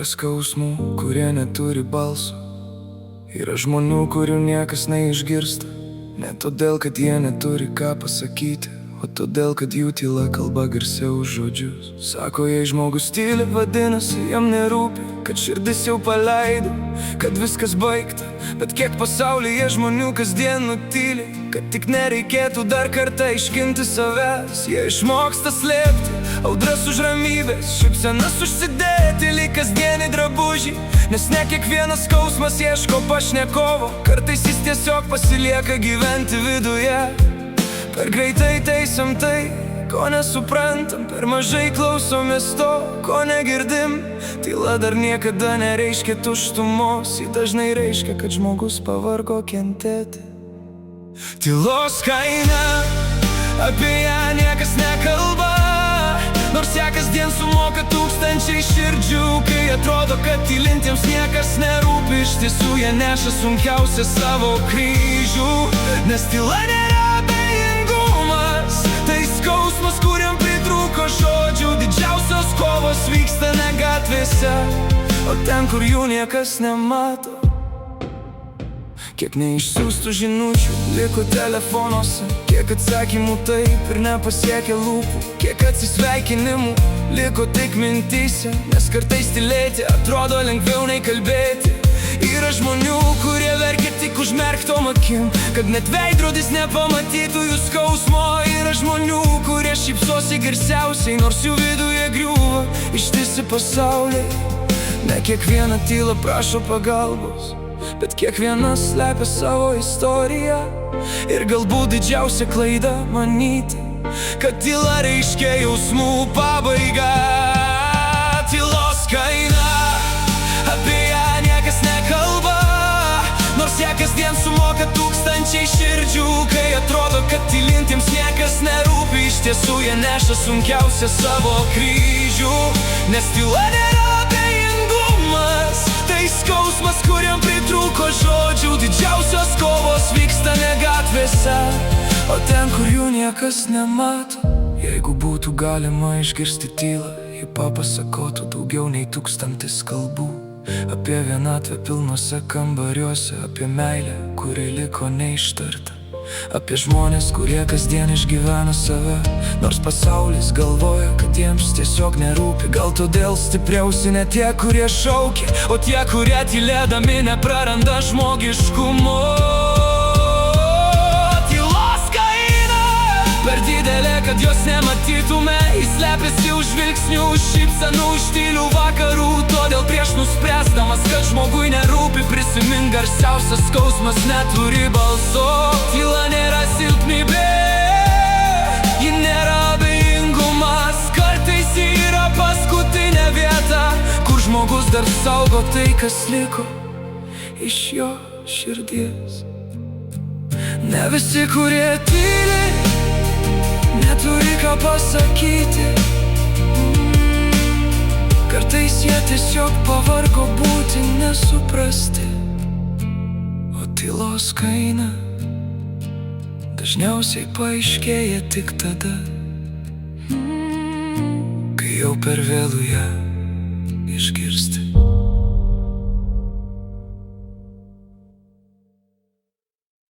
Yra skausmų, kurie neturi balso. Yra žmonių, kurių niekas neišgirsta. Ne todėl, kad jie neturi ką pasakyti, o todėl, kad jų tyla kalba garsiau už žodžius. Sako, jei žmogus tyli, vadinasi, jam nerūpi, kad širdis jau paleido, kad viskas baigta. Bet kiek pasaulyje žmonių kasdien nutyli, kad tik nereikėtų dar kartą iškinti savęs. Jie išmoksta slėpti audras už ramybės, šypsenas užsidėti lyg kasdienį drabužį. Nes ne kiekvienas skausmas ieško pašnekovo, kartais jis tiesiog pasilieka gyventi viduje. Per greitai teisim tai, ko nesuprantam, per mažai klausomės to, ko negirdim. Tyla dar niekada nereiškia tuštumos, ji dažnai reiškia, kad žmogus pavargo kentėti. Tylos kaina, apie ją niekas nekalba, nors ją kasdien sumoka tūkstančiai širdžių. Kai atrodo, kad tylintiems niekas nerūpi, iš tiesų jie neša sunkiausią savo kryžių. Nes tyla nėra abejingumas, tai skausmas, kuriam pritrūko žodžių. Didžiausios kovos vyksta ne gatvėse, o ten, kur jų niekas nemato. Kiek neišsiųstų žinučių liko telefonuose, kiek atsakymų taip ir nepasiekė lūpų, kiek atsisveikinimų liko tik mintyse, nes kartais tylėti atrodo lengviau nei kalbėti. Yra žmonių, kurie verkia tik užmerktom akim, kad net veidrodis nepamatytų jų skausmo. Yra žmonių, kurie šypsosi garsiausiai, nors jų viduje griūva ištisi pasauliai. Ne kiekviena tyla prašo pagalbos, bet kiekvienas slepia savo istoriją. Ir galbūt didžiausia klaida manyti, kad tyla reiškia jausmų pabaigą. Tylos kaina, apie ją niekas nekalba, nors ją kasdien sumoka tūkstančiai širdžių. Kai atrodo, kad tylintiems niekas nerūpi, iš tiesų jie neša sunkiausią savo kryžių. Nes tyla nėra abejingumas, tai skausmas, kuriam pritrūko žodžių. Didžiausios kovos vyksta ne gatvėse, o ten, kur jų niekas nemato. Jeigu būtų galima išgirsti tylą, ji papasakotų daugiau nei 1000 kalbų. Apie vienatvę pilnuose kambariuose, apie meilę, kuri liko neištarta, apie žmonės, kurie kasdien išgyvena save, nors pasaulis galvoja, kad jiems tiesiog nerūpi. Gal todėl stipriausi ne tie, kurie šaukia, o tie, kurie tylėdami nepraranda žmogiškumo. Tylos kaina per didelė, kad jos nematytume, jis slepiasi už žvilgsnių, už šypsenų, už tylių vakarų. Todėl prieš nuspręsdamas, kad žmogui nerūpi, prisimink, garsiausias skausmas neturi balso. Tyla nėra silpnybė, ji nėra abejingumas, kartais ji yra paskutinė vieta, kur žmogus dar saugo tai, kas liko iš jo širdies. Ne visi, kurie tyli, neturi ką pasakyti. Kartais jie tiesiog pavargo būti nesuprasti. O tylos kaina dažniausiai paaiškėja tik tada, kai jau per vėlu ją išgirsti.